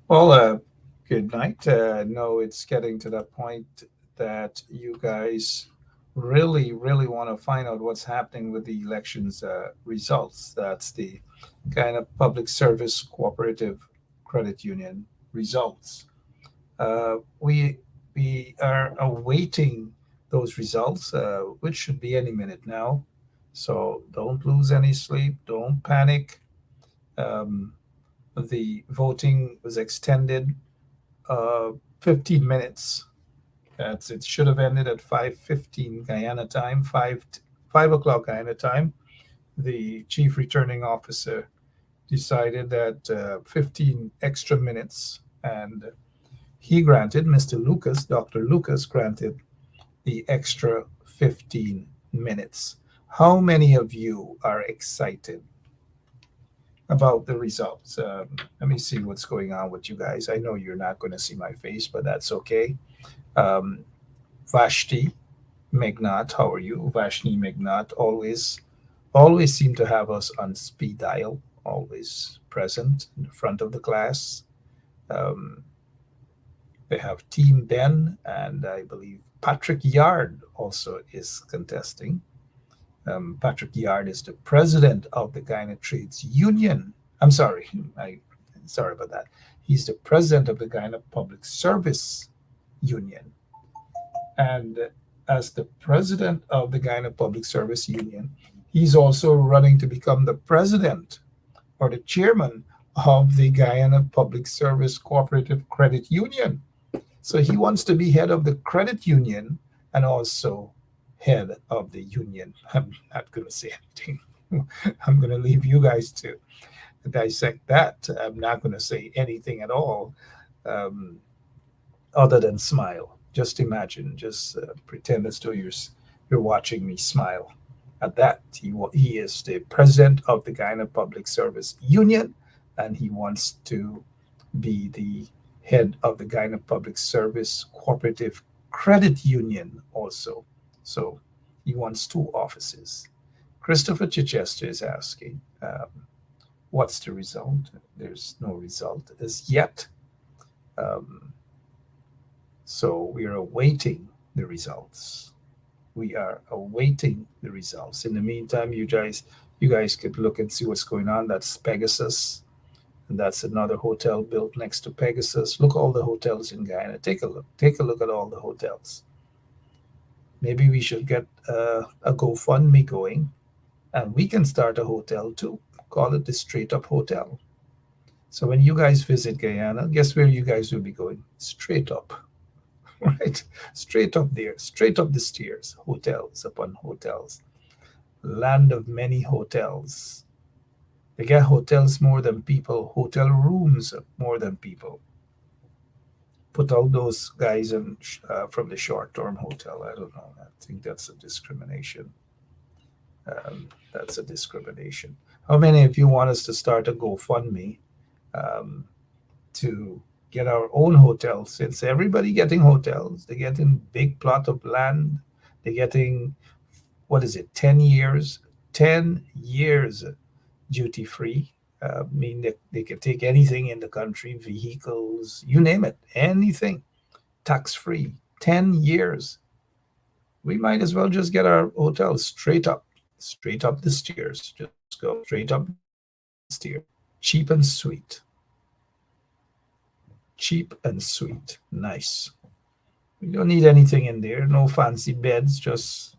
Well, good night. No, it's getting to that point that you guys really want to find out what's happening with the elections results. That's the kind of public service cooperative credit union results. We are awaiting those results, which should be any minute now. So don't lose any sleep. Don't panic. Um, the voting was extended 15 minutes. It should have ended at 5:15 Guyana time, 5 o'clock Guyana time. The chief returning officer decided that 15 extra minutes, and he granted Dr. Lucas granted the extra 15 minutes. How many of you are excited about the results? Let me see what's going on with you guys. I know you're not going to see my face, but that's okay. Um, Vashti Megnat, how are you? Vashni Megnat always seem to have us on speed dial, always present in the front of the class. Um, they have Team Ben, and I believe Patrick Yard also is contesting. Patrick Yard is the president of the Guyana Trades Union. I'm sorry, sorry about that. He's the president of the Guyana Public Service Union. And as the president of the Guyana Public Service Union, he's also running to become the president or the chairman of the Guyana Public Service Cooperative Credit Union. So he wants to be head of the credit union and also head of the union. I'm not going to say anything. I'm going to leave you guys to dissect that. I'm not going to say anything at all um, other than smile. Just imagine, just pretend as though you're watching me smile at that. He is the president of the Guyana Public Service Union, and he wants to be the head of the Guyana Public Service Cooperative Credit Union also. So he wants two offices. Christopher Chichester is asking, what's the result? There's no result as yet. Um, so we are awaiting the results. We are awaiting the results. In the meantime, you guys could look and see what's going on. That's Pegasus. And that's another hotel built next to Pegasus. Look all the hotels in Guyana. Take a look. Take a look at all the hotels. Maybe we should get a GoFundMe going, and we can start a hotel too. Call it the Straight Up Hotel. So when you guys visit Guyana, guess where you guys will be going? Straight up, right? Straight up there, straight up the stairs. Hotels upon hotels. Land of many hotels. They get hotels more than people, hotel rooms more than people. Put out those guys from the short-term hotel. I don't know. I think that's a discrimination. That's a discrimination. How many of you want us to start a GoFundMe um, to get our own hotel? Since everybody getting hotels, they're getting big plot of land. They're getting, what is it, 10 years? 10 years duty free. Mean that they can take anything in the country, vehicles, you name it, anything, tax free. 10 years. We might as well just get our hotel straight up the stairs. Just go straight up the stairs. Cheap and sweet. Cheap and sweet. Nice. We don't need anything in there. No fancy beds. Just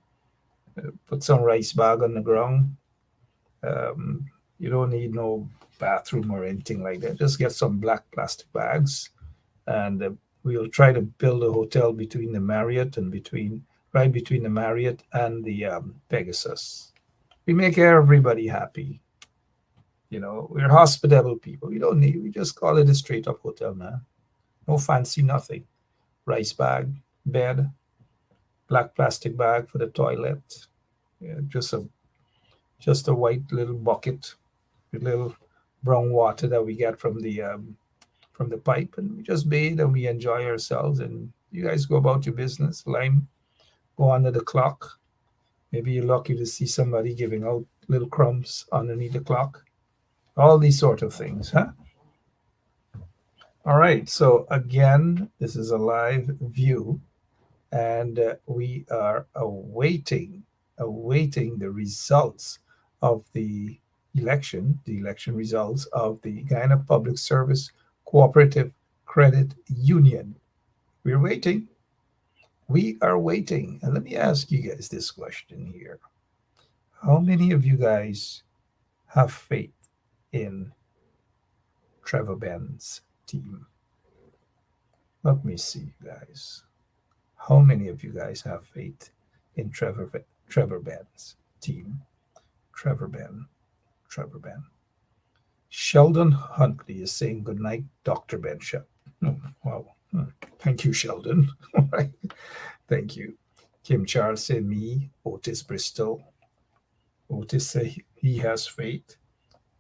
put some rice bag on the ground. Um, you don't need no bathroom or anything like that. Just get some black plastic bags, and we'll try to build a hotel between the Marriott and right between the Marriott and the Pegasus. We make everybody happy. We're hospitable people. We just call it a straight up hotel, man. No fancy nothing. Rice bag, bed, black plastic bag for the toilet. Yeah, just a white little bucket with little brown water that we get from the pipe, and we just bathe and we enjoy ourselves. And you guys go about your business. Lime, go under the clock. Maybe you're lucky to see somebody giving out little crumbs underneath the clock. All these sort of things, huh? All right. So again, this is a live view, and we are awaiting the results of the election results of the Guyana Public Service Cooperative Credit Union. We're waiting. We are waiting. And let me ask you guys this question here. How many of you guys have faith in Trevor Ben's team? Let me see, guys. How many of you guys have faith in Trevor Ben's team? Trevor Ben, Trevor Ben. Sheldon Huntley is saying good night, Dr. Ben Shep. Oh, wow. Thank you, Sheldon. All right. Thank you. Kim Charles said me. Otis Bristol. Otis say he has faith.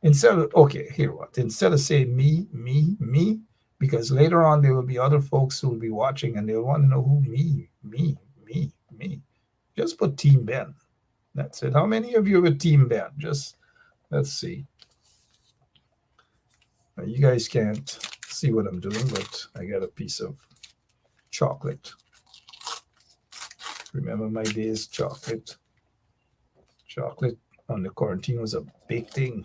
Instead of, okay, here what? Instead of saying me, because later on there will be other folks who will be watching and they'll want to know who me. Just put Team Ben. That's it. How many of you are Team Ben? Just let's see. You guys can't see what I'm doing, but I got a piece of chocolate. Remember my days, chocolate. Chocolate on the quarantine was a big thing.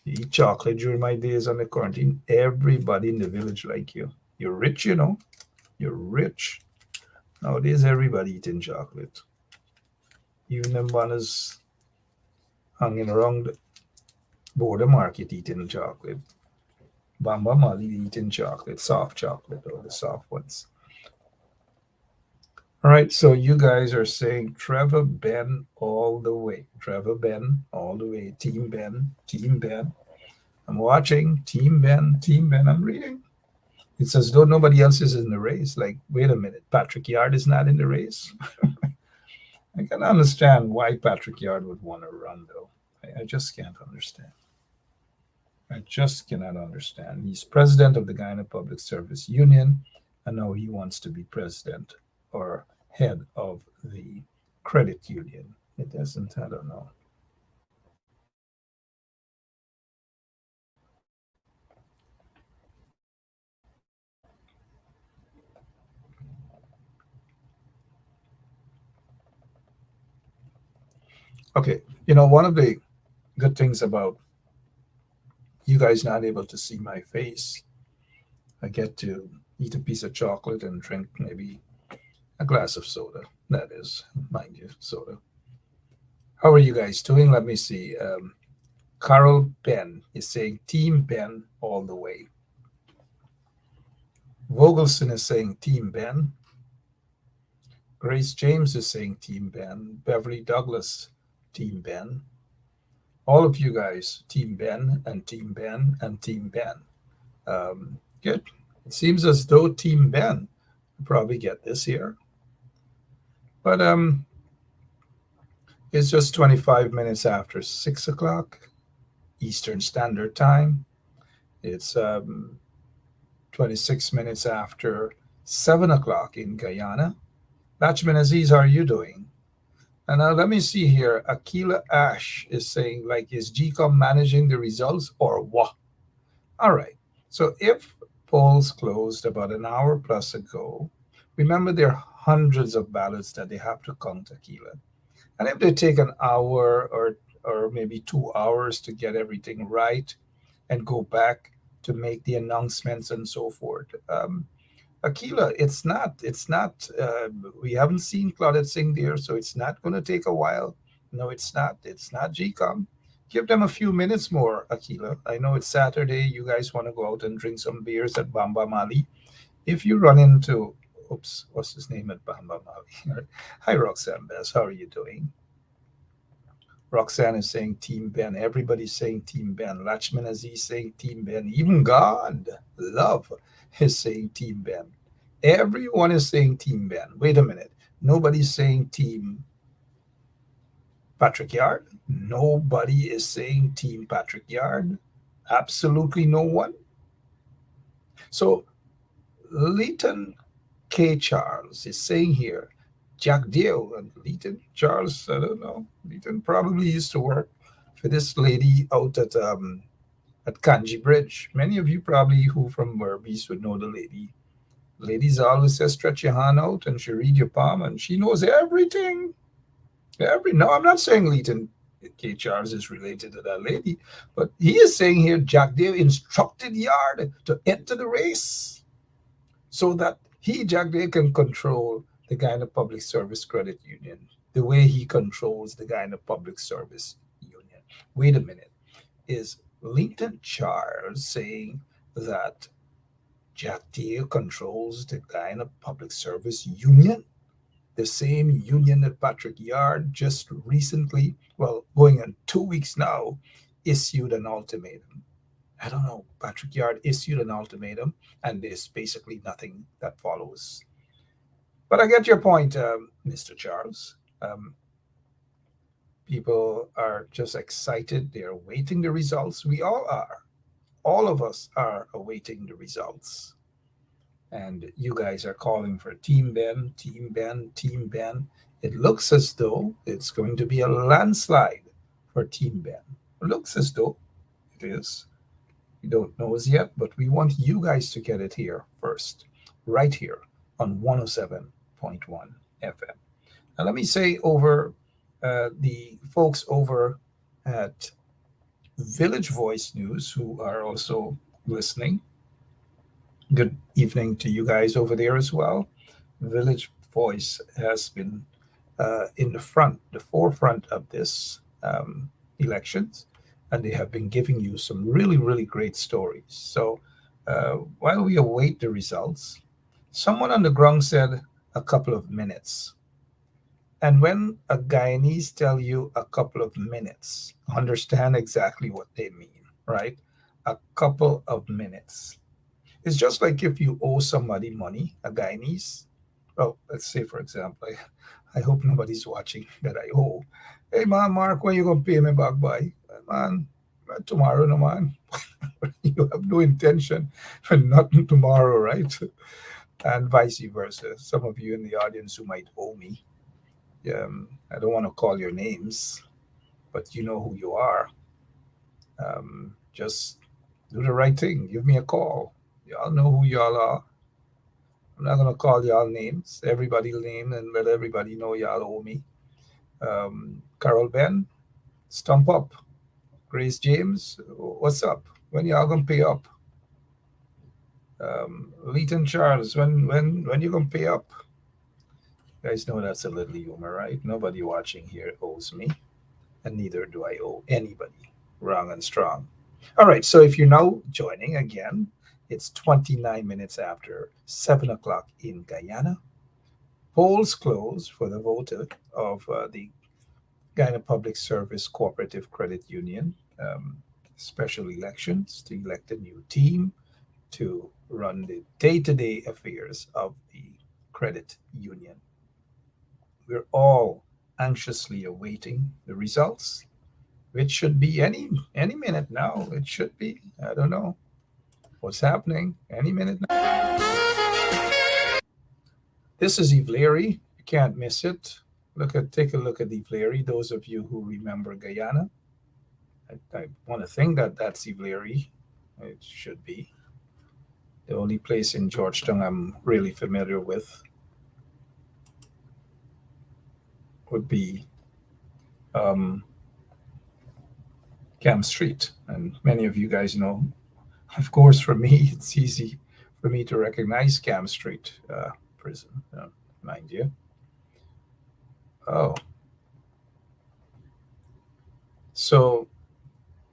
You eat chocolate during my days on the quarantine. Everybody in the village like you. You're rich, you know. You're rich. Nowadays, everybody eating chocolate. Even them banners hanging around the border market eating chocolate. Bamba Mali eating chocolate, soft chocolate, or the soft ones. All right, so you guys are saying Trevor Ben all the way. Trevor Ben all the way. Team Ben, Team Ben. I'm watching Team Ben, Team Ben. I'm reading. It's as though nobody else is in the race. Like, wait a minute, Patrick Yard is not in the race. I can understand why Patrick Yard would want to run, though. I just can't understand. I just cannot understand. He's president of the Guyana Public Service Union, and now he wants to be president or head of the credit union. It doesn't, I don't know. Okay, one of the good things about you guys not able to see my face, I get to eat a piece of chocolate and drink maybe a glass of soda. That is, mind you, soda. How are you guys doing? Let me see. Carol Ben is saying Team Ben all the way. Vogelson is saying Team Ben. Grace James is saying Team Ben. Beverly Douglas, Team Ben. All of you guys, Team Ben and Team Ben and Team Ben. Good. It seems as though Team Ben will probably get this here. But it's just 25 minutes after 6 o'clock Eastern Standard Time. It's 26 minutes after 7 o'clock in Guyana. Lachman Aziz, how are you doing? And now let me see here. Akila Ash is saying, like, is GCOM managing the results or what? All right. So if polls closed about an hour plus ago, remember there are hundreds of ballots that they have to count, Akila. And if they take an hour or maybe 2 hours to get everything right and go back to make the announcements and so forth, Akila, it's not, we haven't seen Claudette Singh there, so it's not going to take a while. No, it's not. It's not GCOM. Give them a few minutes more, Akila. I know it's Saturday. You guys want to go out and drink some beers at Bamba Mali. If you run into, oops, what's his name at Bamba Mali? Hi, Roxanne Bess. How are you doing? Roxanne is saying Team Ben. Everybody's saying Team Ben. Lachman Aziz saying Team Ben. Even God, love, is saying Team Ben. Everyone is saying Team Ben. Wait a minute. Nobody's saying Team Patrick Yard. Nobody is saying Team Patrick Yard. Absolutely no one. So Leighton K. Charles is saying here, Jack Deal and Leighton Charles, I don't know. Leighton probably used to work for this lady out at at Kanji Bridge. Many of you probably who from Berbice would know the lady. Ladies always says stretch your hand out and she read your palm and she knows everything. No, I'm not saying Leighton K. Charles is related to that lady, but he is saying here Jack Dale instructed Yard to enter the race so that he, Jack Dale, can control the Guyana Public Service Credit Union the way he controls the Guyana Public Service Union. Wait a minute. Is Leighton Charles saying that Jack Dale controls the Guyana Public Service Union? The same union that Patrick Yard just recently, well, going on 2 weeks now, issued an ultimatum. I don't know. Patrick Yard issued an ultimatum, and there's basically nothing that follows. But I get your point, Mr. Charles. People are just excited. They're awaiting the results. We all are. All of us are awaiting the results. And you guys are calling for Team Ben, Team Ben, Team Ben. It looks as though it's going to be a landslide for Team Ben. It looks as though it is. We don't know as yet, but we want you guys to get it here first, right here on 107.1 FM. Now, let me say over the folks over at Village Voice News who are also listening. Good evening to you guys over there as well. Village Voice has been in the forefront of this elections, and they have been giving you some really, really great stories. So while we await the results, someone on the ground said a couple of minutes. And when a Guyanese tell you a couple of minutes, understand exactly what they mean, right? A couple of minutes. It's just like if you owe somebody money, a Guyanese. Well, let's say, for example, I hope nobody's watching that I owe. Hey, man, Mark, when you going to pay me back by? Man, tomorrow, no, man. You have no intention for nothing tomorrow, right? And vice versa. Some of you in the audience who might owe me, I don't want to call your names, but you know who you are. Just do the right thing. Give me a call. Y'all know who y'all are. I'm not gonna call y'all names, everybody's name, and let everybody know y'all owe me. Carol Ben, Stump Up, Grace James, what's up? When y'all gonna pay up? Leighton Charles, when you gonna pay up? You guys know that's a little humor, right? Nobody watching here owes me, and neither do I owe anybody. Wrong and strong. All right, so if you're now joining again, it's 29 minutes after 7 o'clock in Guyana. Polls close for the vote of the Guyana Public Service Cooperative Credit Union special elections to elect a new team to run the day to day affairs of the credit union. We're all anxiously awaiting the results, which should be any minute now. It should be. I don't know what's happening any minute now. This is Eve Leary. You can't miss it. Take a look at Eve Leary. Those of you who remember Guyana, I want to think that that's Eve Leary. It should be. The only place in Georgetown I'm really familiar with would be Camp Street. And many of you guys know, of course, for me, it's easy for me to recognize Camp Street prison, mind you. Oh. So,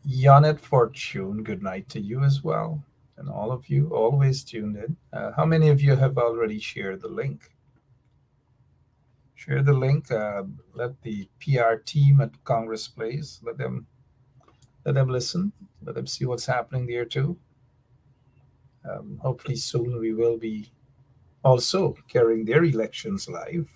Yanet Fortune, good night to you as well. And all of you always tuned in. How many of you have already shared the link? Share the link. Let the PR team at Congress Place, let them listen. Let them see what's happening there too. Hopefully soon we will be also carrying their elections live.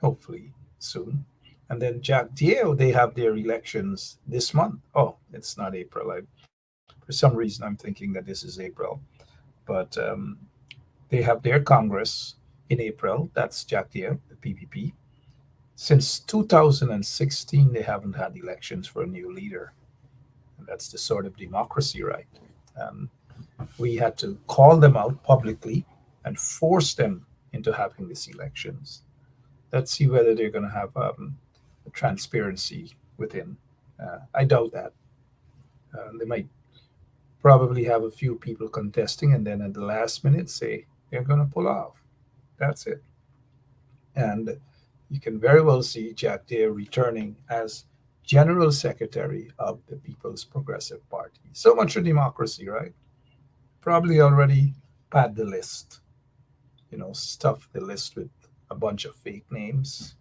Hopefully soon. And then Jack Dio, they have their elections this month. Oh, it's not April. For some reason, I'm thinking that this is April. But they have their Congress in April. That's Jack Dio, the PPP. Since 2016, they haven't had elections for a new leader. That's the sort of democracy, right? Um, we had to call them out publicly and force them into having these elections. Let's see whether they're going to have transparency within. I doubt that. They might probably have a few people contesting and then at the last minute say they're going to pull off. That's it. And you can very well see Jack Deere returning as General Secretary of the People's Progressive Party. So much for democracy, right? Probably already pad the list, stuff the list with a bunch of fake names.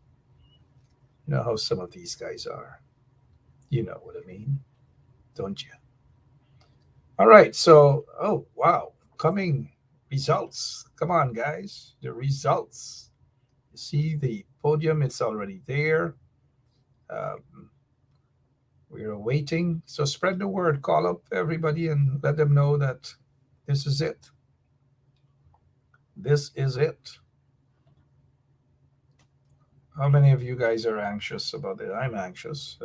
You know how some of these guys are. You know what I mean, don't you? All right. So, oh, wow. Coming results. Come on, guys. The results. You see the podium, it's already there. Um, we're waiting. So, spread the word. Call up everybody and let them know that this is it. This is it. How many of you guys are anxious about it? I'm anxious.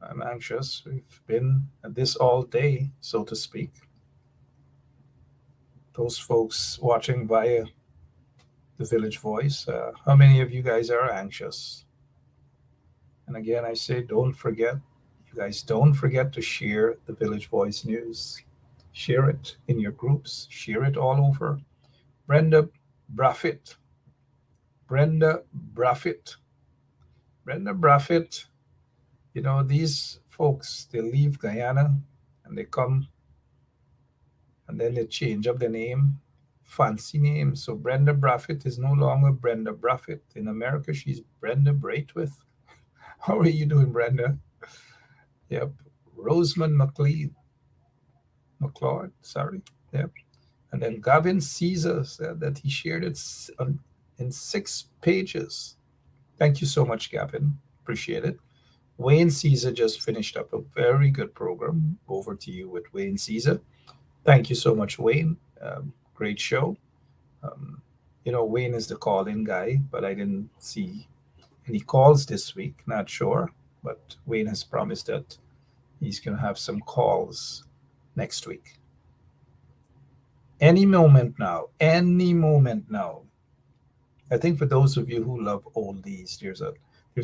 I'm anxious. We've been at this all day, so to speak. Those folks watching via the Village Voice, how many of you guys are anxious? And again, I say, don't forget, you guys don't forget to share the Village Voice news. Share it in your groups, share it all over. Brenda Braffit, Brenda Braffit, Brenda Braffit, these folks, they leave Guyana and they come and then they change up the name, fancy name. So Brenda Braffit is no longer Brenda Braffit. In America, she's Brenda Braithwaite. How are you doing, Brenda? Yep. Roseman McLeod, sorry. Yep. And then Gavin Caesar said that he shared it in 6 pages. Thank you so much, Gavin. Appreciate it. Wayne Caesar just finished up a very good program. Over to you with Wayne Caesar. Thank you so much, Wayne. Great show. Um, Wayne is the call-in guy, but I didn't see any calls this week. Not sure, but Wayne has promised that he's going to have some calls next week. Any moment now. Any moment now. I think for those of you who love oldies, there's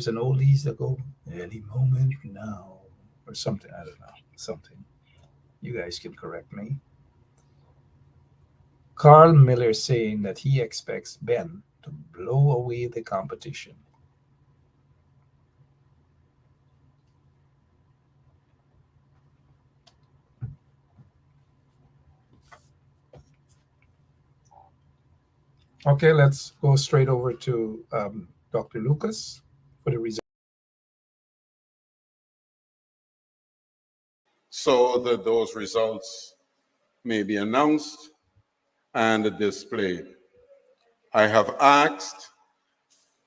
an oldies that go any moment now or something. I don't know, something. You guys can correct me. Carl Miller saying that he expects Ben to blow away the competition. Okay, let's go straight over to Dr. Lucas for the result. So that those results may be announced and displayed. I have asked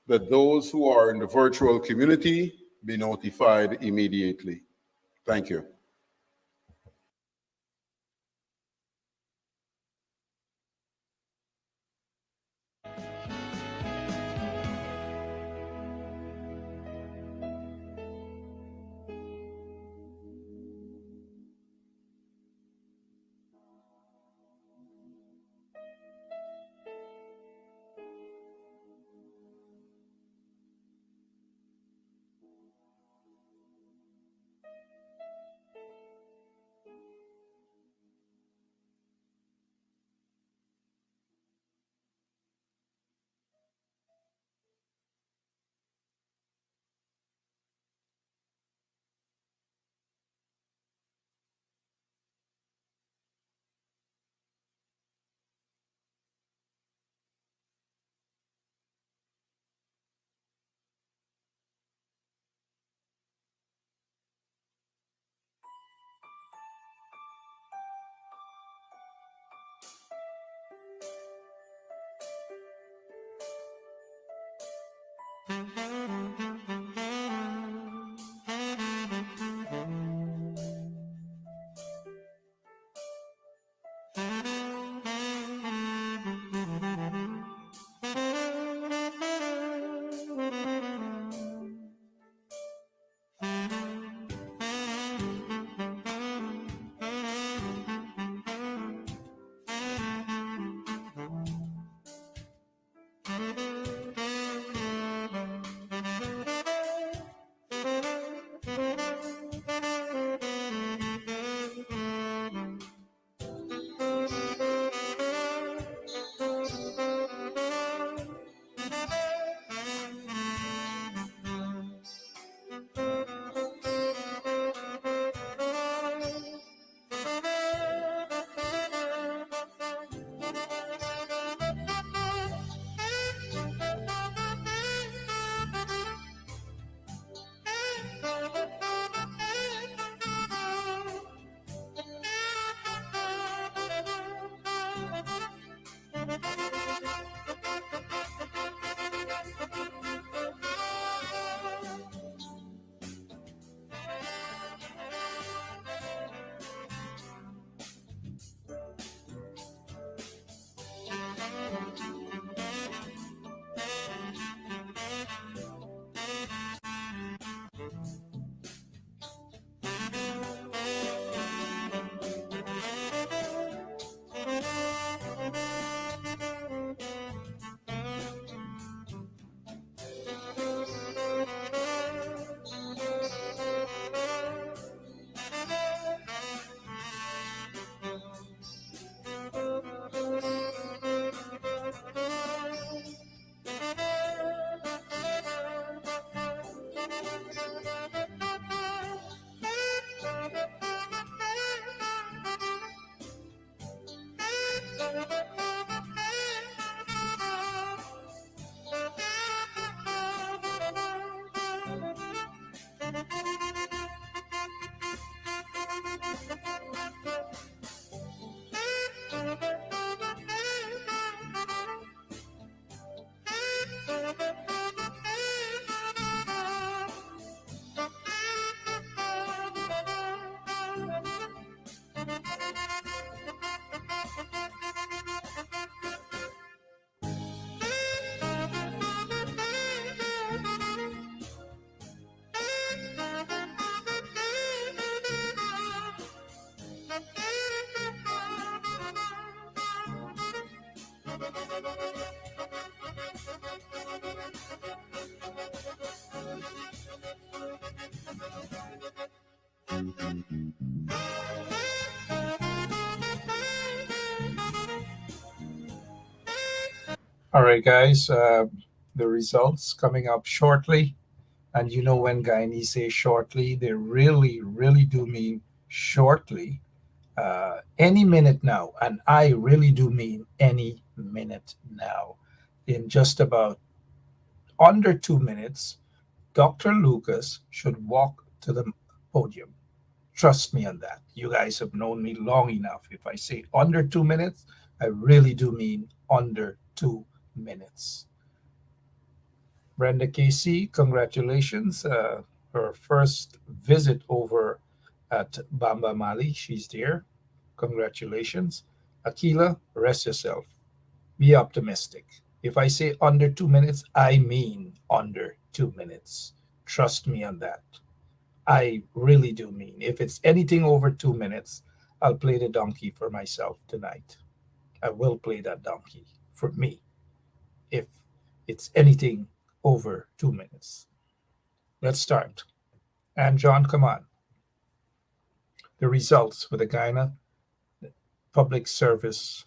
that those who are in the virtual community be notified immediately. Thank you. All right, guys. The results coming up shortly. And you know, when Guyanese say shortly, they really, really do mean shortly. Any minute now. And I really do mean any minute now. In just about under 2 minutes, Dr. Lucas should walk to the podium. Trust me on that. You guys have known me long enough. If I say under 2 minutes, I really do mean under 2 minutes. Brenda Casey, congratulations. Her first visit over at Bamba Mali. She's there. Congratulations. Akila, rest yourself. Be optimistic. If I say under 2 minutes, I mean under 2 minutes. Trust me on that. I really do mean. If it's anything over 2 minutes, I'll play the donkey for myself tonight. I will play that donkey for me if it's anything over 2 minutes. Let's start. And John, come on. The results for the Guyana Public Service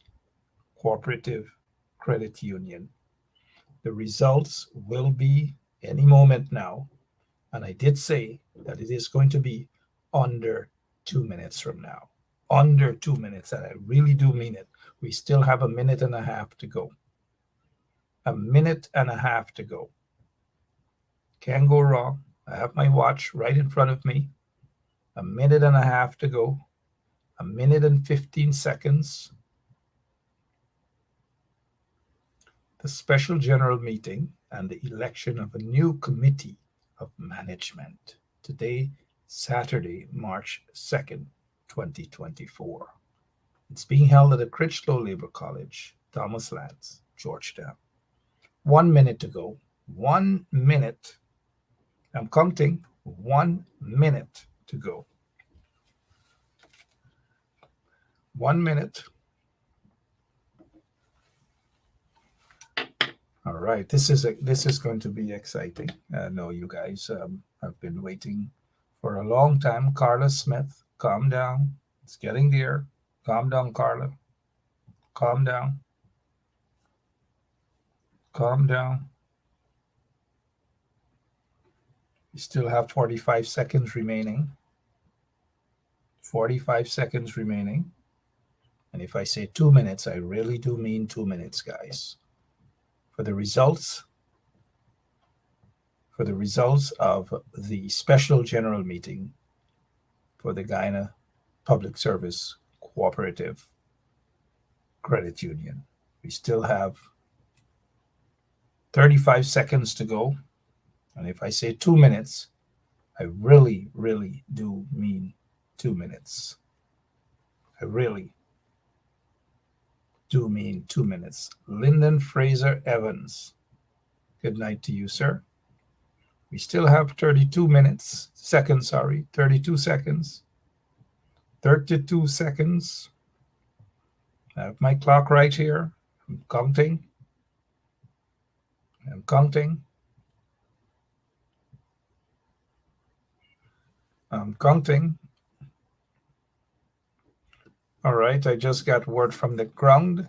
Cooperative Credit Union. The results will be any moment now. And I did say that it is going to be under 2 minutes from now. Under 2 minutes. And I really do mean it. We still have a minute and a half to go. A minute and a half to go. Can't go wrong. I have my watch right in front of me. A minute and a half to go. A minute and 15 seconds. The special general meeting and the election of a new committee of management. Today, Saturday, March 2nd, 2024. It's being held at the Critchlow Labor College, Thomas Lands, Georgetown. 1 minute to go. 1 minute. I'm counting. 1 minute to go. 1 minute. All right, this is going to be exciting. I know you guys have been waiting for a long time. Carla Smith, calm down. It's getting there. Calm down, Carla. Calm down. Calm down. You still have 45 seconds remaining. 45 seconds remaining. And if I say 2 minutes, I really do mean 2 minutes, guys. For the results of the special general meeting for the Guyana Public Service Cooperative Credit Union. We still have 35 seconds to go. And if I say 2 minutes, I really, really do mean 2 minutes. I really do mean 2 minutes. Lyndon Fraser Evans. Good night to you, sir. We still have 32 seconds. 32 seconds. 32 seconds. I have my clock right here. I'm counting. I'm counting. I'm counting. All right, I just got word from the ground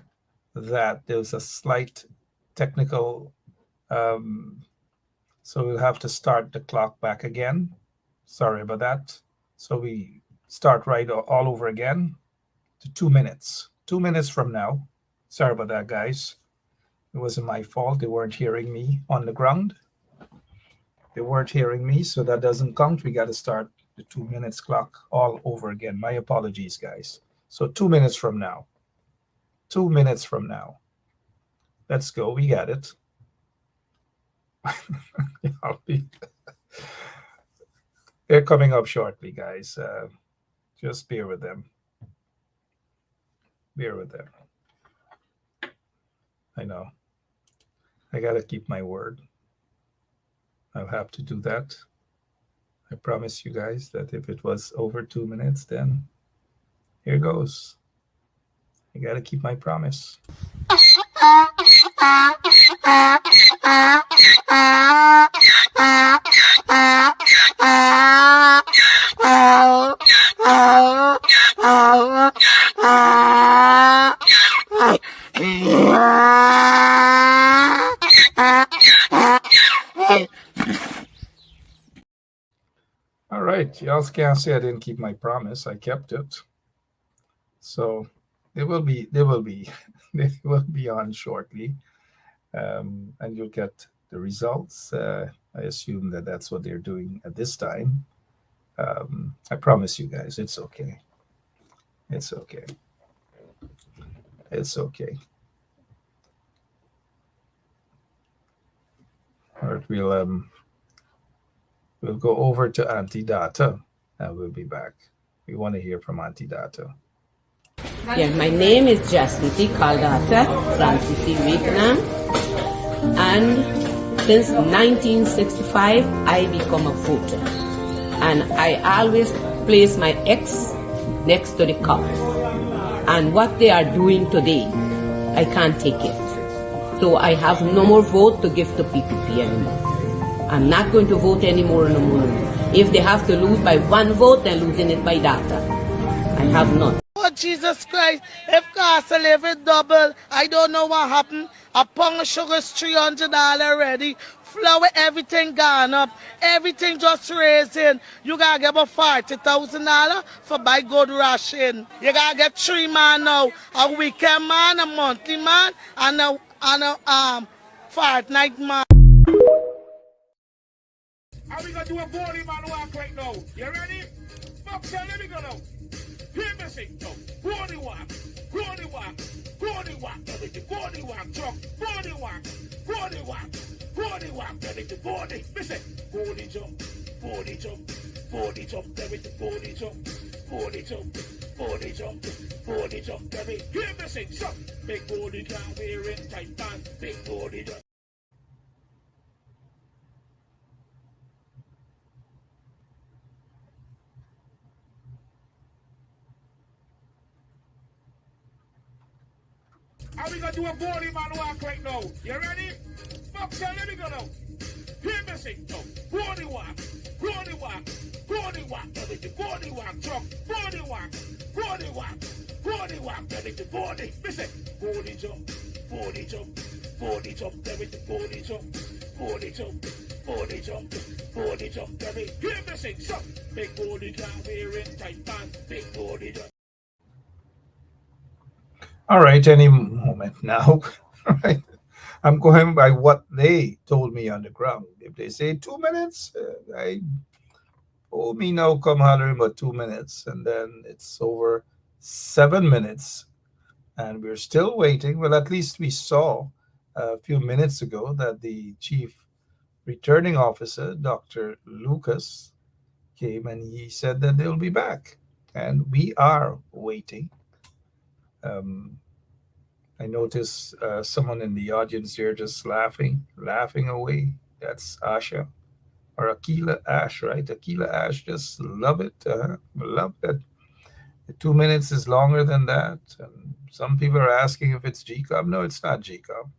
that there's a slight technical, so we'll have to start the clock back again. Sorry about that. So we start right all over again to 2 minutes. 2 minutes from now. Sorry about that, guys. It wasn't my fault. They weren't hearing me on the ground. They weren't hearing me, so that doesn't count. We got to start the 2 minutes clock all over again. My apologies, guys. So 2 minutes from now. 2 minutes from now. Let's go. We got it. They're coming up shortly, guys. Just bear with them. Bear with them. I know. I got to keep my word. I'll have to do that. I promise you guys that if it was over 2 minutes, then here goes. I got to keep my promise. All right. Y'all can't say I didn't keep my promise. I kept it. So they will be they will be on shortly, and you'll get the results. I assume that that's what they're doing at this time. I promise you guys, it's okay. It's okay. It's okay. All right, we'll go over to Auntie Data, and we'll be back. We want to hear from Auntie Data. Yeah, my name is Jacinti Caldata Francis Vietnam, and since 1965 I become a voter, and I always place my ex next to the cup. And what they are doing today, I can't take it. So I have no more vote to give to PPP anymore. I'm not going to vote anymore no more. If they have to lose by one vote, they're losing it by data. I have none. Oh, Jesus Christ, if cost of living double, I don't know what happened. A pound of sugar is $300 already. Flour, everything gone up. Everything just raising. You gotta get about $40,000 for buy good ration. You gotta get 3 man now. A weekend man, a monthly man, and a fortnight man. How we gonna do a body man walk right now? You ready? Fuck, so let me go now. Hear me sing now. Body walk, body walk, body walk, everything. Body walk, truck, body walk, body walk, body walk, everything. Body, listen. Body jump, body jump, body jump, everything. Body jump, body jump, body jump, body jump, everything. Hear me sing, so. Big body can't wear it tight pants. Big body jump. How we gonna do a body man walk right now? You ready? Fuck, so let me go now. Hear me sing now. Body walk, body walk, body walk, everything. Body walk, truck, body walk, body walk, body walk, everything. Body, listen. Body jump, body jump, body jump, everything. Body jump, body jump, body jump, body jump, everything. Hear me sing, so. Big body can't wear it tight pants. Big body jump. All right, any moment now. All right. I'm going by what they told me on the ground. If they say 2 minutes, I me now come hollering about 2 minutes, and then it's over 7 minutes, and we're still waiting. Well, at least we saw a few minutes ago that the chief returning officer, Dr. Lucas, came and he said that they'll be back, and we are waiting. Um, I notice someone in the audience here just laughing away. That's Asha or Akila Ash, right? Akila Ash, just love it. Love that. The 2 minutes is longer than that. And some people are asking if it's GCOM. No, it's not GCOM.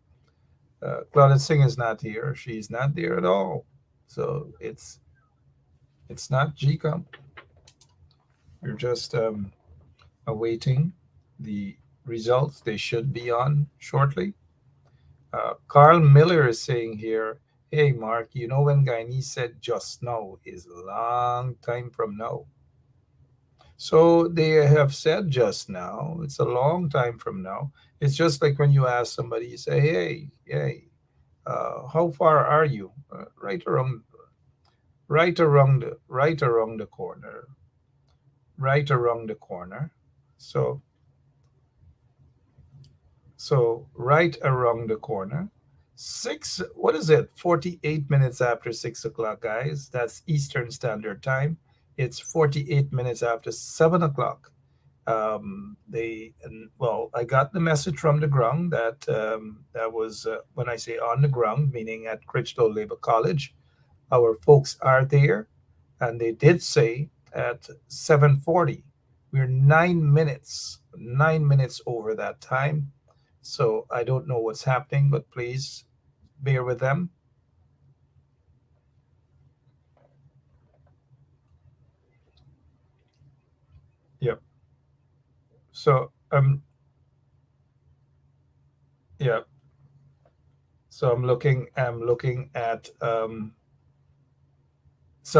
Claudette Singh is not here. She's not there at all. So it's not GCOM. We're just awaiting the results. They should be on shortly. Carl Miller is saying here, hey, Mark, you know when Guyanese said just now is a long time from now. So they have said just now, it's a long time from now. It's just like when you ask somebody, you say, hey, how far are you? Right around the corner, right around the corner. So, so right around the corner. What is it? 48 minutes after 6 o'clock, guys. That's Eastern Standard Time. It's 48 minutes after 7 o'clock. Well, I got the message from the ground that was when I say on the ground, meaning at Critchlow Labor College. Our folks are there, and they did say at 7:40. We're 9 minutes over that time. So I don't know what's happening, but please bear with them. Yep. So yeah. So I'm looking at some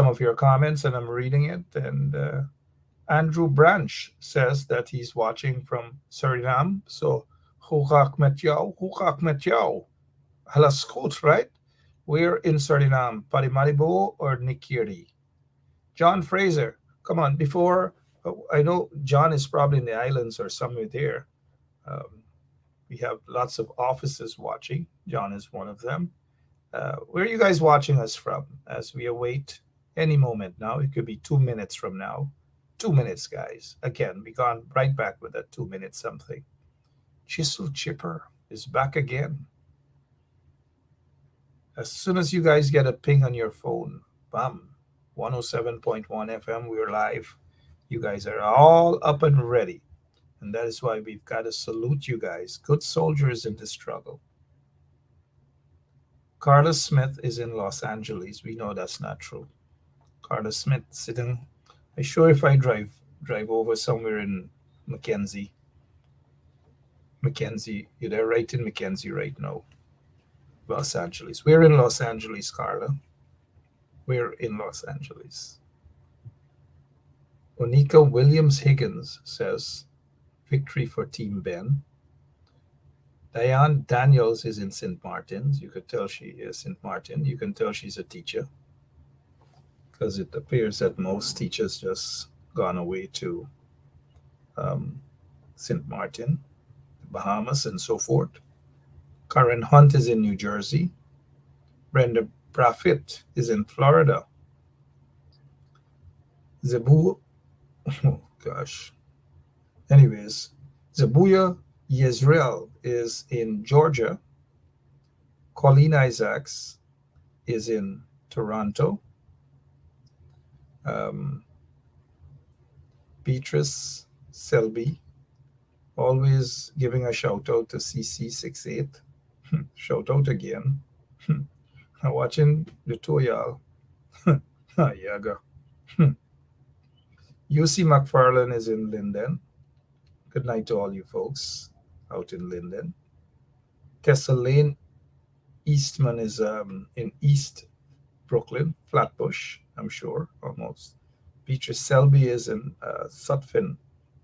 of your comments and I'm reading it. And Andrew Branch says that he's watching from Suriname. So, Hukak met jou, Hukak met jou. Alles goed, right? We're in Suriname, Paramaribo or Nikiri. John Fraser, come on, before, I know John is probably in the islands or somewhere there. Um, we have lots of offices watching. John is one of them. Where are you guys watching us from as we await any moment now? It could be 2 minutes from now. 2 minutes, guys. Again, we gone right back with that 2 minutes something. Chisel Chipper is back again. As soon as you guys get a ping on your phone, bam, 107.1 FM, we're live. You guys are all up and ready. And that is why we've got to salute you guys, good soldiers in the struggle. Carla Smith is in Los Angeles. We know that's not true. Carla Smith sitting. I'm sure if I drive over somewhere in Mackenzie, you're there right in Mackenzie right now. Los Angeles. We're in Los Angeles, Carla. We're in Los Angeles. Onika Williams Higgins says, victory for Team Ben. Diane Daniels is in St. Martin's. You could tell she is St. Martin. You can tell she's a teacher because it appears that most teachers just gone away to St. Martin, the Bahamas, and so forth. Karen Hunt is in New Jersey. Brenda Profit is in Florida. Zebu, oh gosh. Anyways, Zabuya Yezreel is in Georgia. Colleen Isaacs is in Toronto. Beatrice Selby, always giving a shout out to CC68. Shout out again. I'm watching the two of y'all. Yaga. UC McFarlane is in Linden. Good night to all you folks out in Linden. Tessa Lane Eastman is in East Brooklyn, Flatbush, I'm sure, almost. Beatrice Selby is in Sutphin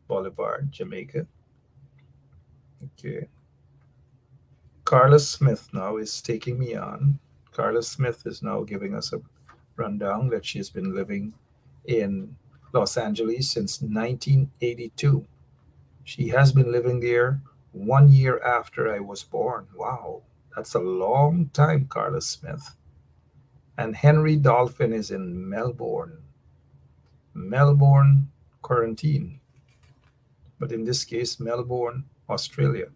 Boulevard, Jamaica. Okay. Carla Smith now is taking me on. Carla Smith is now giving us a rundown that she's been living in Los Angeles since 1982. She has been living there 1 year after I was born. Wow, that's a long time, Carla Smith. And Henry Dolphin is in Melbourne. Melbourne quarantine. But in this case, Melbourne, Australia.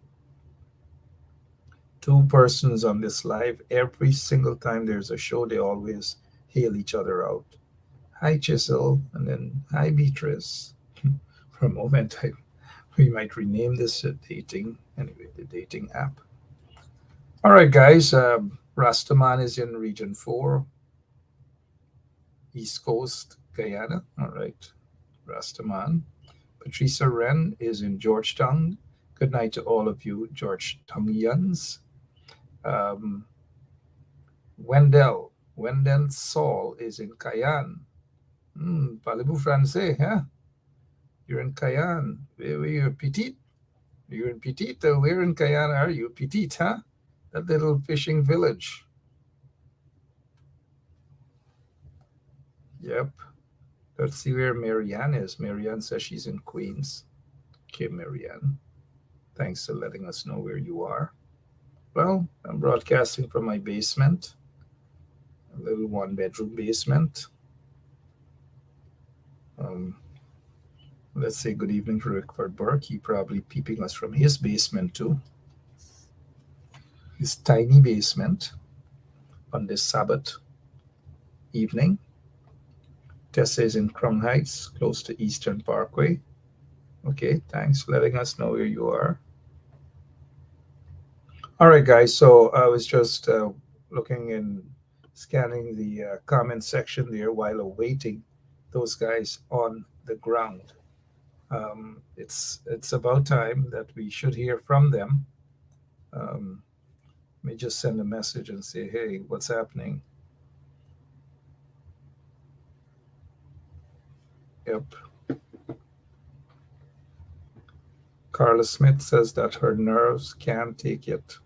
Two persons on this live. Every single time there's a show, they always hail each other out. Hi, Chisel, and then hi, Beatrice. For a moment, we might rename this dating, anyway, the dating app. All right, guys. Rastaman is in Region 4, East Coast, Guyana. All right, Rastaman. Patricia Wren is in Georgetown. Good night to all of you Georgetownians. Wendell Saul is in Cayenne. Parlez-vous français, huh? You're in Cayenne. You're petite. You're in petite. Where in Cayenne are you? Petite, huh? That little fishing village. Yep. Let's see where Marianne is. Marianne says she's in Queens. Okay, Marianne. Thanks for letting us know where you are. Well, I'm broadcasting from my basement, a little one-bedroom basement. Let's say good evening to Rickford Burke. He probably peeping us from his basement too. His tiny basement on this Sabbath evening. Tessa is in Crown Heights, close to Eastern Parkway. Okay, thanks for letting us know where you are. All right, guys. So I was just looking and scanning the comment section there while awaiting those guys on the ground. It's about time that we should hear from them. me just send a message and say, hey, what's happening? Yep. Carla Smith says that her nerves can't take it.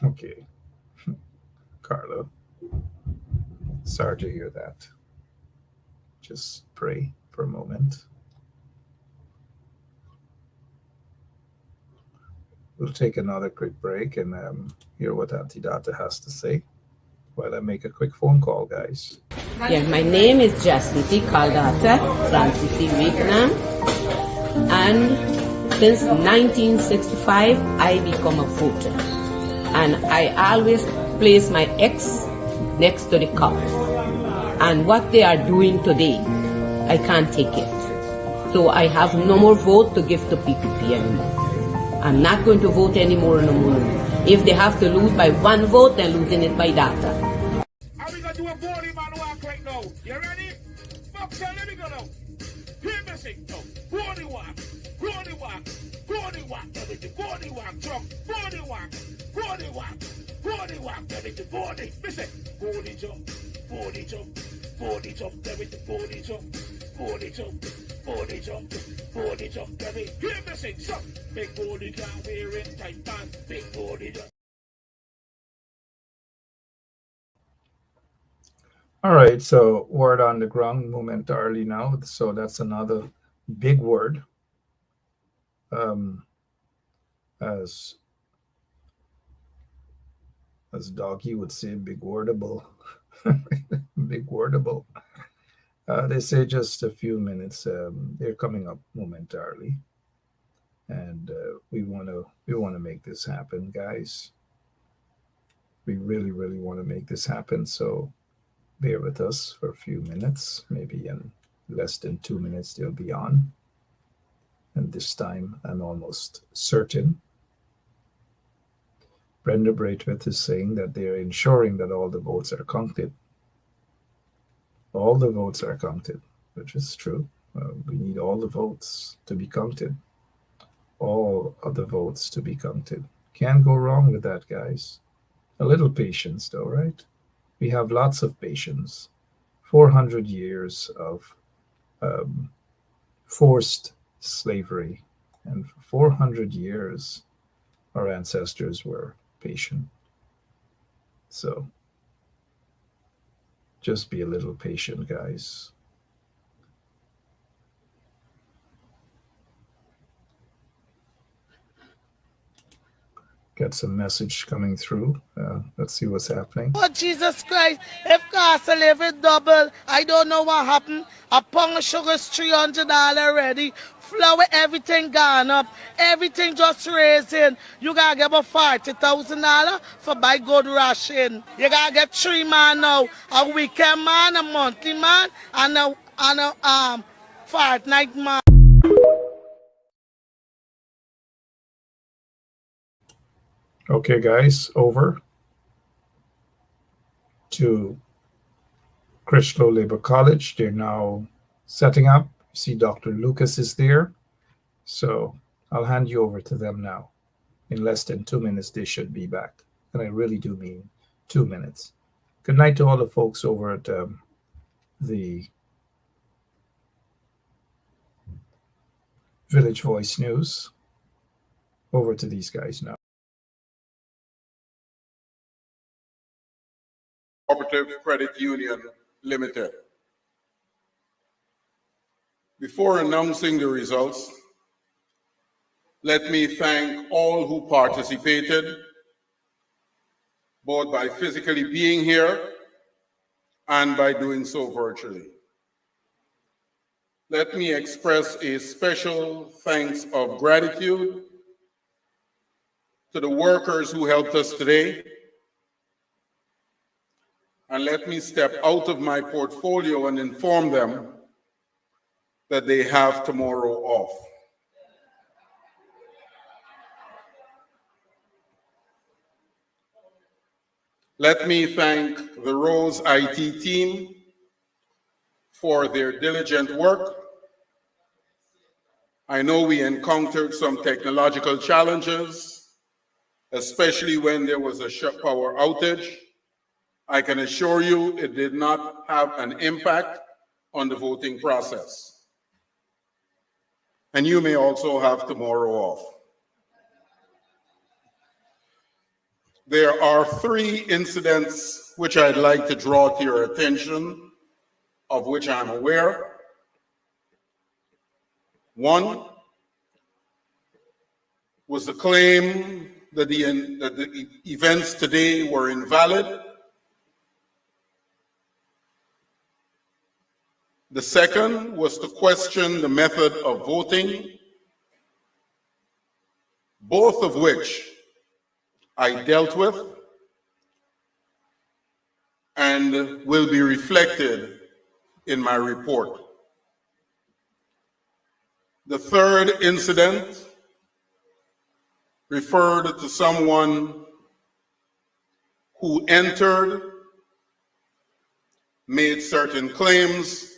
Okay, Carla. Sorry to hear that. Just pray for a moment. We'll take another quick break and hear what Auntie Data has to say while I make a quick phone call, guys. Yeah, my name is Jacinti Caldata Francis Vietnam, and since 1965 I become a voter, and I always place my X next to the cup. And what they are doing today, I can't take it. So I have no more vote to give to PPP anymore. I'm not going to vote anymore no more. If they have to lose by one vote, they're losing it by data. Are we gonna do a body man walk right now? You ready? Boxer, let me go now. Hear me sing now. Body walk, body walk, body walk, everything. Body walk, jump, body walk, body walk, body walk, everything. Body, listen. Body jump, body jump, body jump, everything. Body jump, body jump, body jump, body jump, everything. Hear me sing, so big body can't wear it tight pants. Big body jump. All right, so word on the ground momentarily now. So that's another big word. As Doggy would say, big wordable. Big wordable. They say just a few minutes. They're coming up momentarily, and we want to make this happen, guys. We really want to make this happen. So bear with us for a few minutes. Maybe in less than 2 minutes they'll be on. And this time I'm almost certain. Brenda Braithwaite is saying that they are ensuring that all the votes are counted. All the votes are counted, which is true. We need all the votes to be counted. All of the votes to be counted. Can't go wrong with that, guys. A little patience, though, right? We have lots of patience. 400 years of forced slavery. And for 400 years, our ancestors were patient. So just be a little patient, guys. Get some message coming through. Let's see what's happening. Oh, Jesus Christ. If cost of living double, I don't know what happened. A pound of sugar is $300 already. Flour, everything gone up. Everything just raising. You got to get about $40,000 for buy good ration. You got to get 3 man now. A weekend man, a monthly man, and a fortnight man. Okay, guys, over to Critchlow Labor College. They're now setting up. See, Dr. Lucas is there. So I'll hand you over to them now. In less than 2 minutes, they should be back. And I really do mean 2 minutes. Good night to all the folks over at the Village Voice News. Over to these guys now. Co-operative Credit Union Limited. Before announcing the results, let me thank all who participated, both by physically being here and by doing so virtually. Let me express a special thanks of gratitude to the workers who helped us today. And let me step out of my portfolio and inform them that they have tomorrow off. Let me thank the Rose IT team for their diligent work. I know we encountered some technological challenges, especially when there was a power outage. I can assure you it did not have an impact on the voting process. And you may also have tomorrow off. There are 3 incidents which I'd like to draw to your attention, of which I'm aware. One was the claim that the events today were invalid. The second was to question the method of voting, both of which I dealt with and will be reflected in my report. The third incident referred to someone who entered, made certain claims,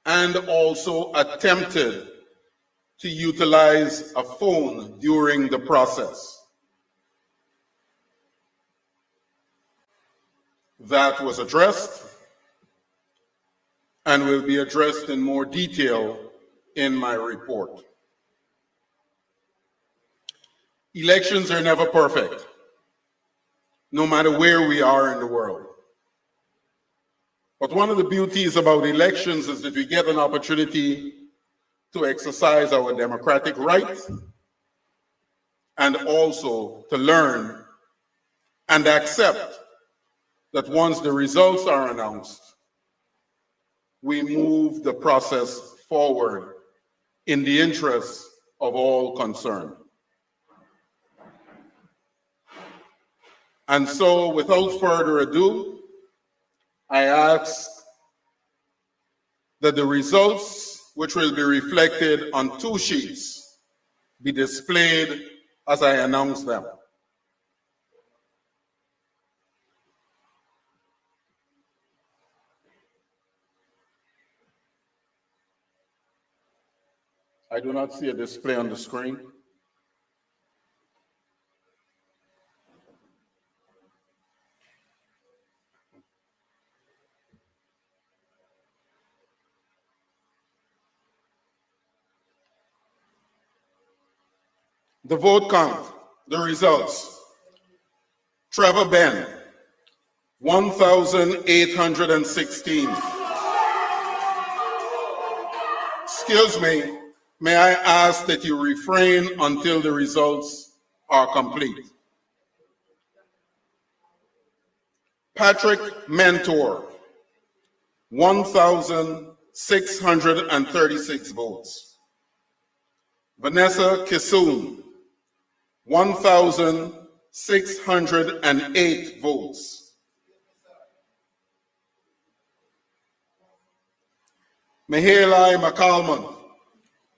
and also attempted to utilize a phone during the process. That was addressed and will be addressed in more detail in my report. Elections are never perfect, no matter where we are in the world. But one of the beauties about elections is that we get an opportunity to exercise our democratic rights and also to learn and accept that once the results are announced, we move the process forward in the interests of all concerned. And so, without further ado, I ask that the results, which will be reflected on 2 sheets, be displayed as I announce them. I do not see a display on the screen. The vote count, the results. Trevor Benn, 1,816. Excuse me, may I ask that you refrain until the results are complete. Patrick Mentor, 1,636 votes. Vanessa Kissoon, 1,608 votes. Mahalai McCalman,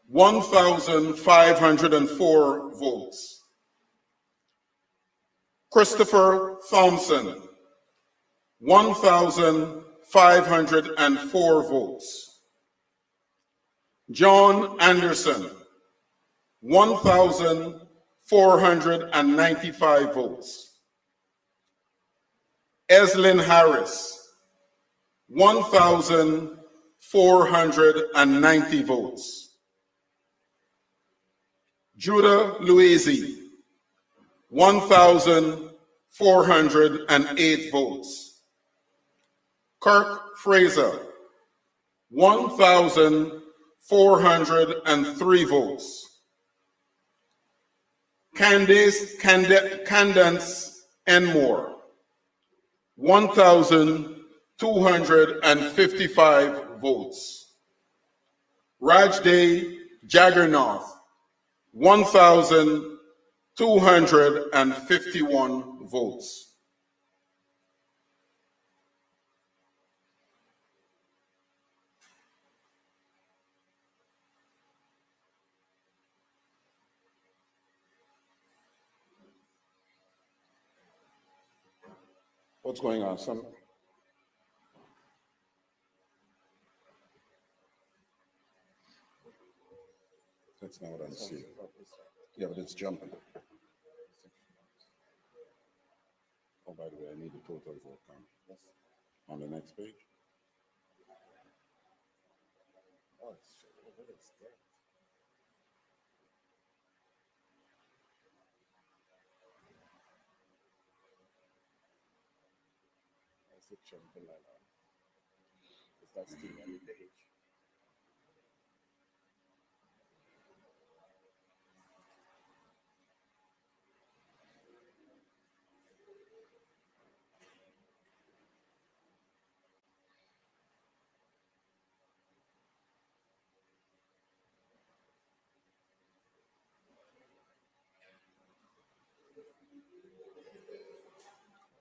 1,504 votes. Christopher Thompson, 1,504 votes. John Anderson, 1,495 votes. Eslyn Harris, 1,490 votes. Judah Luisi, 1,408 votes. Kirk Fraser, 1,403 votes. Candance Enmore, 1,255 votes. Rajday Jaggernath, 1,251 votes. What's going on? Let's now and see. Yeah, but it's jumping. Oh, by the way, I need the total vote count. On the next page.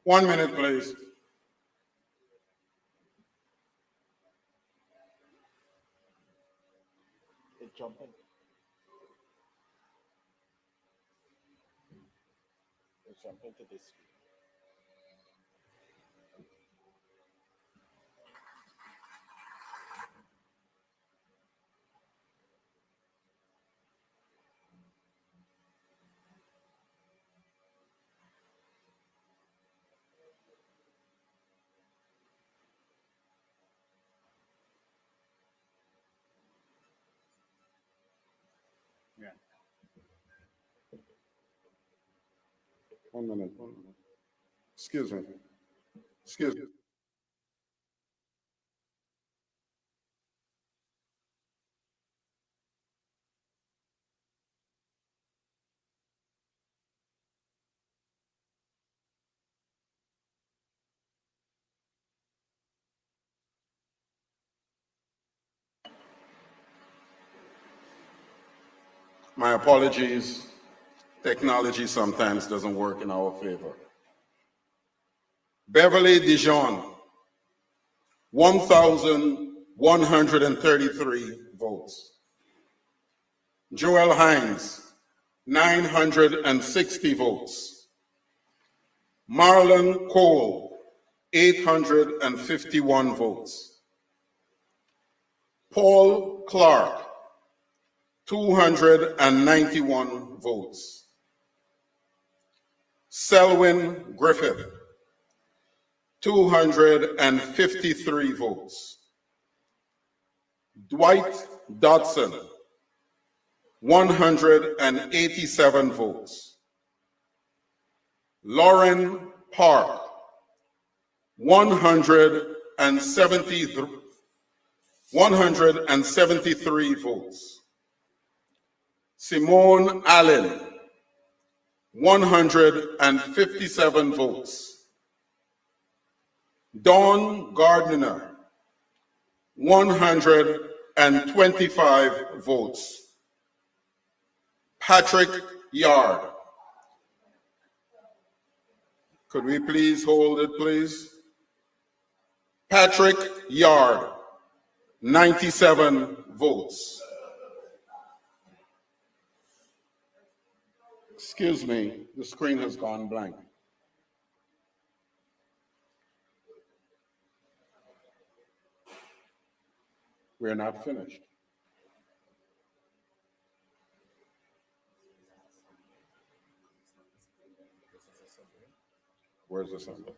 One minute, please. It's jumping. It's jumping to this. Yeah. 1 minute. 1 minute. Excuse me. Excuse me. My apologies. Technology sometimes doesn't work in our favor. Beverly Dijon, 1,133 votes. Joel Hines, 960 votes. Marlon Cole, 851 votes. Paul Clark, 291 votes. Selwyn Griffith, 253 votes. Dwight Dodson, 187 votes. Lauren Park, 173 votes. Simone Allen, 157 votes. Dawn Gardner, 125 votes. Patrick Yard. Could we please hold it, please? Patrick Yard, 97 votes. Excuse me, the screen has gone blank. We're not finished. Where's the symbol?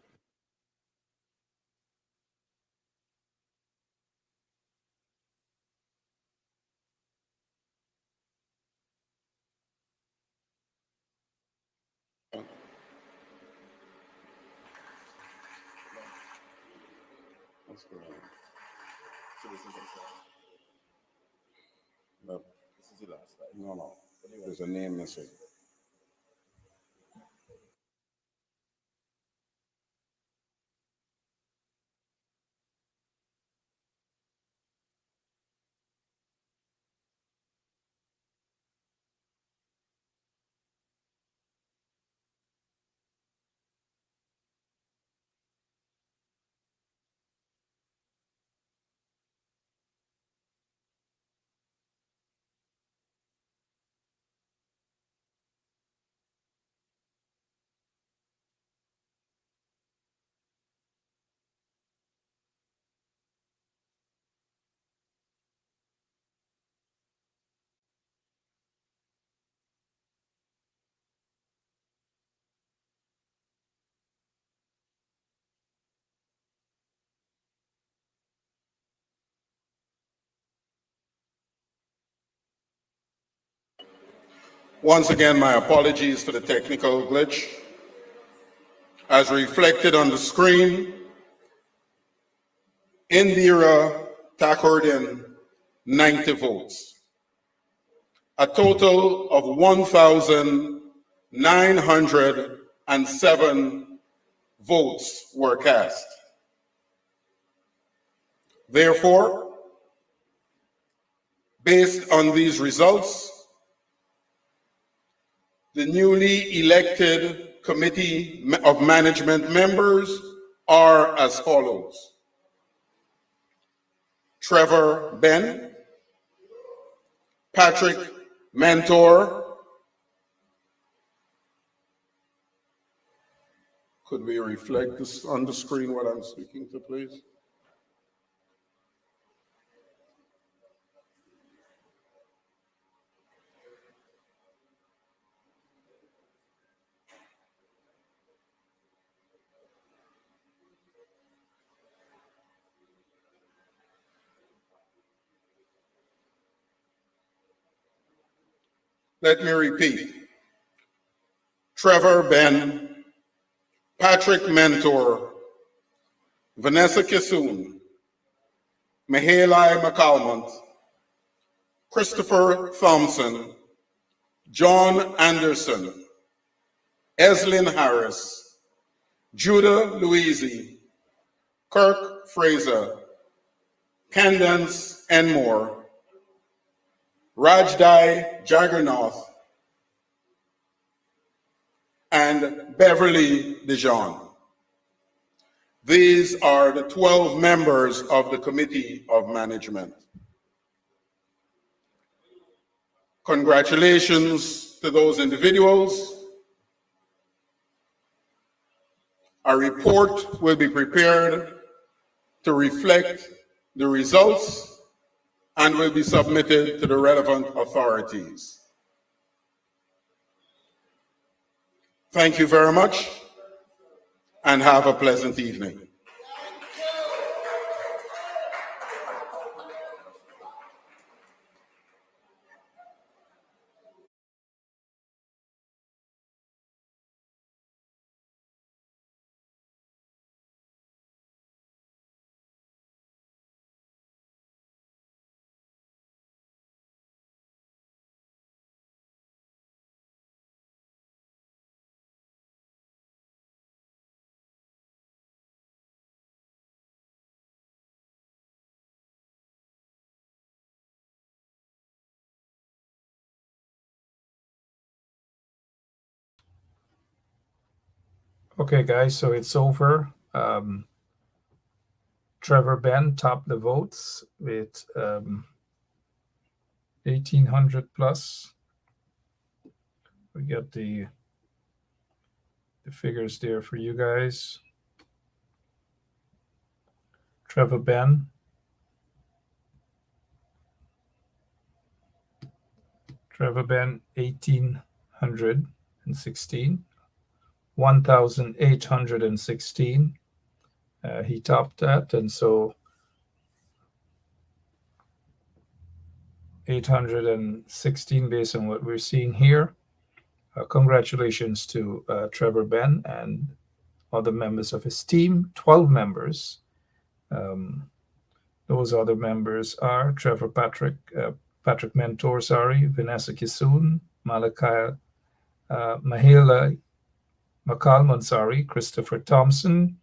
What's going on? So this is the No, this is the last slide. no. There's a name missing. Once again, my apologies for the technical glitch. As reflected on the screen, Indira Takordin, 90 votes. A total of 1,907 votes were cast. Therefore, based on these results, the newly elected Committee of Management members are as follows: Trevor Ben, Patrick Mentor. Could we reflect this on the screen while I'm speaking to, please? Let me repeat. Trevor Ben, Patrick Mentor, Vanessa Kissoon, Mahalai McCalmont, Christopher Thompson, John Anderson, Eslyn Harris, Judah Louisi, Kirk Fraser, Candence Enmore, Rajdai Jaggernath, and Beverly Dijon. These are the 12 members of the Committee of Management. Congratulations to those individuals. A report will be prepared to reflect the results and will be submitted to the relevant authorities. Thank you very much, and have a pleasant evening. Okay, guys, so it's over. Trevor Ben topped the votes with 1,800 plus. We got the figures there for you guys. Trevor Ben. Trevor Ben, 1,816. 1,816. He topped that, and so 816 based on what we're seeing here. Congratulations to Trevor Ben and other members of his team, 12 members. Those other members are Trevor Patrick Mentor, Vanessa Kissoon, Mahela McCalmont, Christopher Thompson,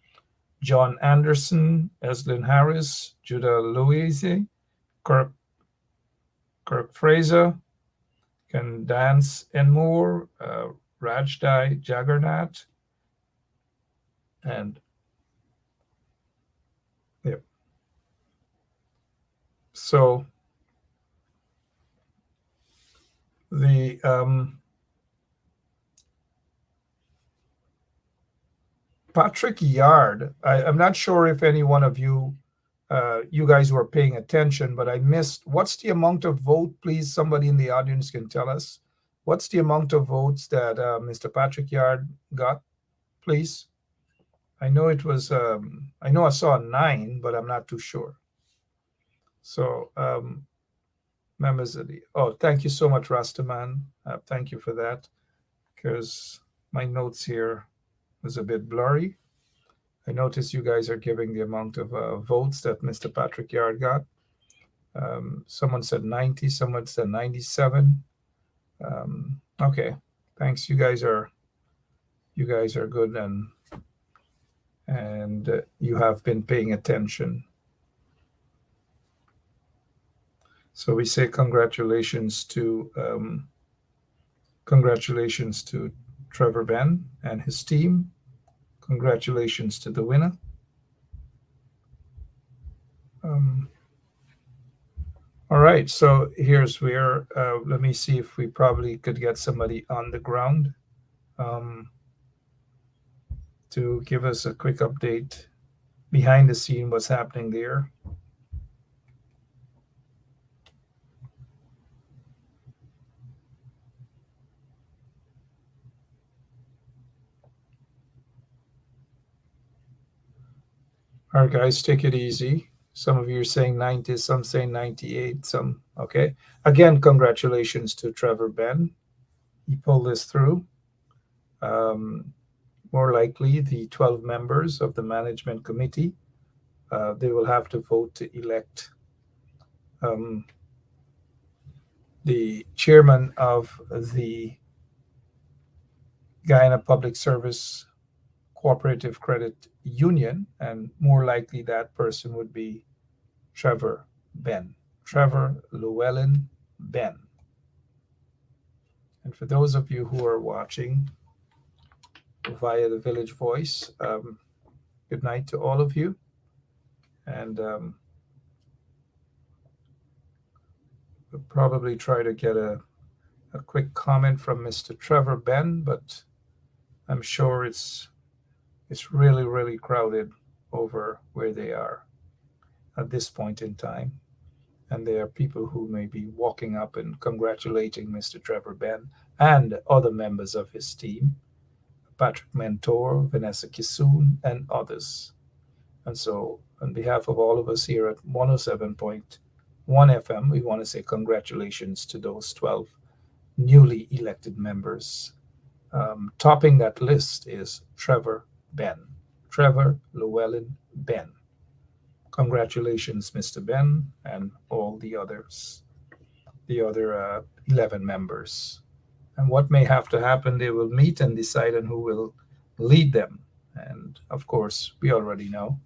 John Anderson, Eslyn Harris, Judah Louisi, Kirk Fraser, Candance Enmore, Rajdai Jaggernath, and yep. So the Patrick Yard, I'm not sure if any one of you guys were paying attention, but I missed. What's the amount of vote, please? Somebody in the audience can tell us. What's the amount of votes that Mr. Patrick Yard got, please? I know it was, I know I saw 9, but I'm not too sure. So members of the. Oh, thank you so much, Rastaman. Thank you for that, because my notes here was a bit blurry. I notice you guys are giving the amount of votes that Mr. Patrick Yard got. Someone said 90, someone said 97. Okay, thanks. You guys are good, and you have been paying attention. So we say congratulations to Trevor Ben and his team. Congratulations to the winner. All right, so here's where let me see if we probably could get somebody on the ground um, to give us a quick update behind the scene, what's happening there. All right, guys, take it easy. Some of you are saying 90, some saying 98, some, okay. Again, congratulations to Trevor Ben. He pulled this through. More likely, the 12 members of the management committee, they will have to vote to elect the chairman of the Guyana Public Service Cooperative Credit Union, and more likely that person would be Trevor Ben, Trevor Llewellyn Ben. And for those of you who are watching via the Village Voice, good night to all of you. And we'll probably try to get a quick comment from Mr. Trevor Ben, but I'm sure it's really, really crowded over where they are at this point in time. And there are people who may be walking up and congratulating Mr. Trevor Ben and other members of his team, Patrick Mentor, Vanessa Kisoon, and others. And so, on behalf of all of us here at 107.1 FM, we want to say congratulations to those 12 newly elected members. Topping that list is Trevor Ben, Trevor Llewellyn Ben. Congratulations, Mr. Ben, and all the others, the other 11 members. And what may have to happen, they will meet and decide on who will lead them. And of course, we already know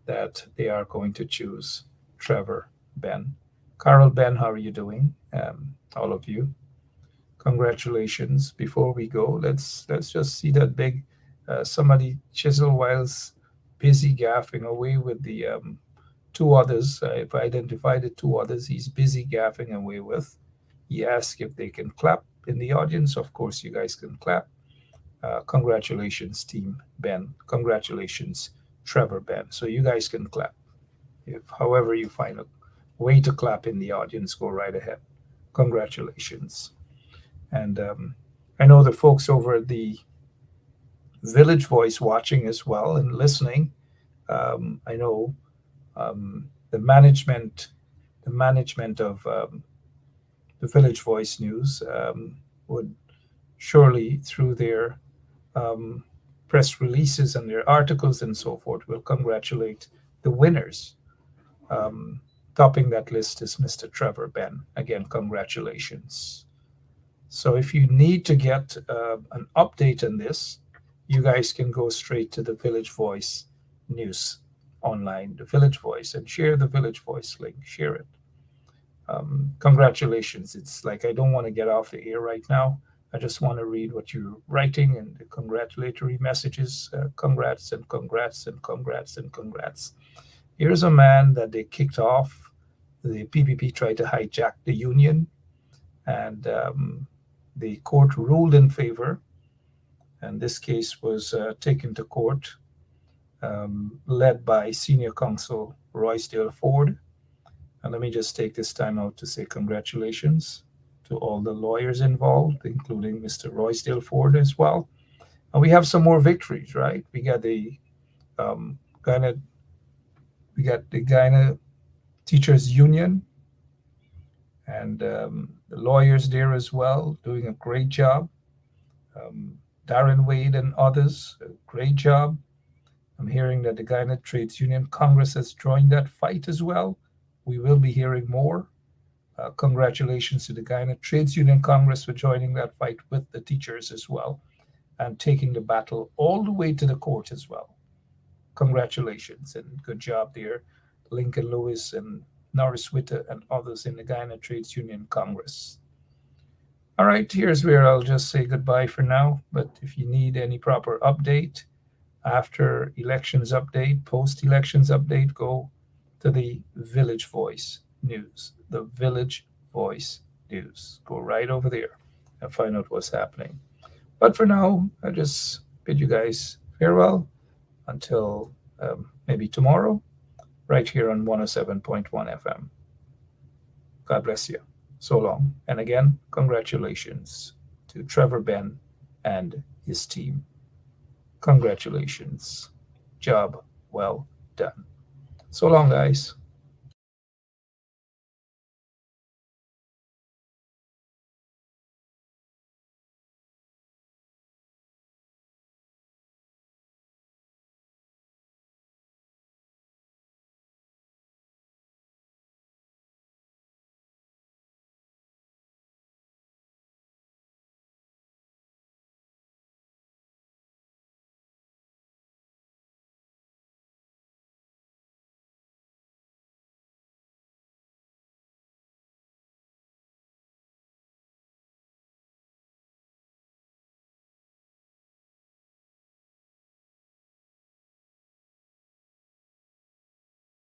that they are going to choose Trevor Ben. Carol Ben, how are you doing? All of you, congratulations. Before we go, let's just see that big somebody chisel whilst busy gaffing away with the two others. I've identified the two others he's busy gaffing away with. He asked if they can clap in the audience. Of course, you guys can clap. Congratulations, Team Ben. Congratulations, Trevor Ben. So you guys can clap. If, however, you find a way to clap in the audience, go right ahead. Congratulations. And I know the folks over at the Village Voice watching as well and listening. I know the management of the Village Voice News would surely, through their press releases and their articles and so forth, will congratulate the winners. Topping that list is Mr. Trevor Ben. Again, congratulations. So if you need to get an update on this, you guys can go straight to the Village Voice News online, the Village Voice, and share the Village Voice link. Share it. Congratulations. It's like I don't want to get off the air right now. I just want to read what you're writing and the congratulatory messages. Congrats and congrats and congrats and congrats. Here's a man that they kicked off. The PPP tried to hijack the union, and the court ruled in favor. And this case was taken to court, led by senior counsel Roysdale Ford. And let me just take this time out to say congratulations to all the lawyers involved, including Mr. Roysdale Ford as well. And we have some more victories, right? We got the Guyana Teachers Union, and the lawyers there as well doing a great job. Darren Wade and others, a great job. I'm hearing that the Guyana Trades Union Congress has joined that fight as well. We will be hearing more. Congratulations to the Guyana Trades Union Congress for joining that fight with the teachers as well and taking the battle all the way to the court as well. Congratulations and good job there, Lincoln Lewis and Norris Witter and others in the Guyana Trades Union Congress. All right, here's where I'll just say goodbye for now. But if you need any proper update, after elections update, post elections update, go to the Village Voice News. The Village Voice News. Go right over there and find out what's happening. But for now, I just bid you guys farewell until maybe tomorrow, right here on 107.1 FM. God bless you. So long. And again, congratulations to Trevor Ben and his team. Congratulations. Job well done. So long, guys.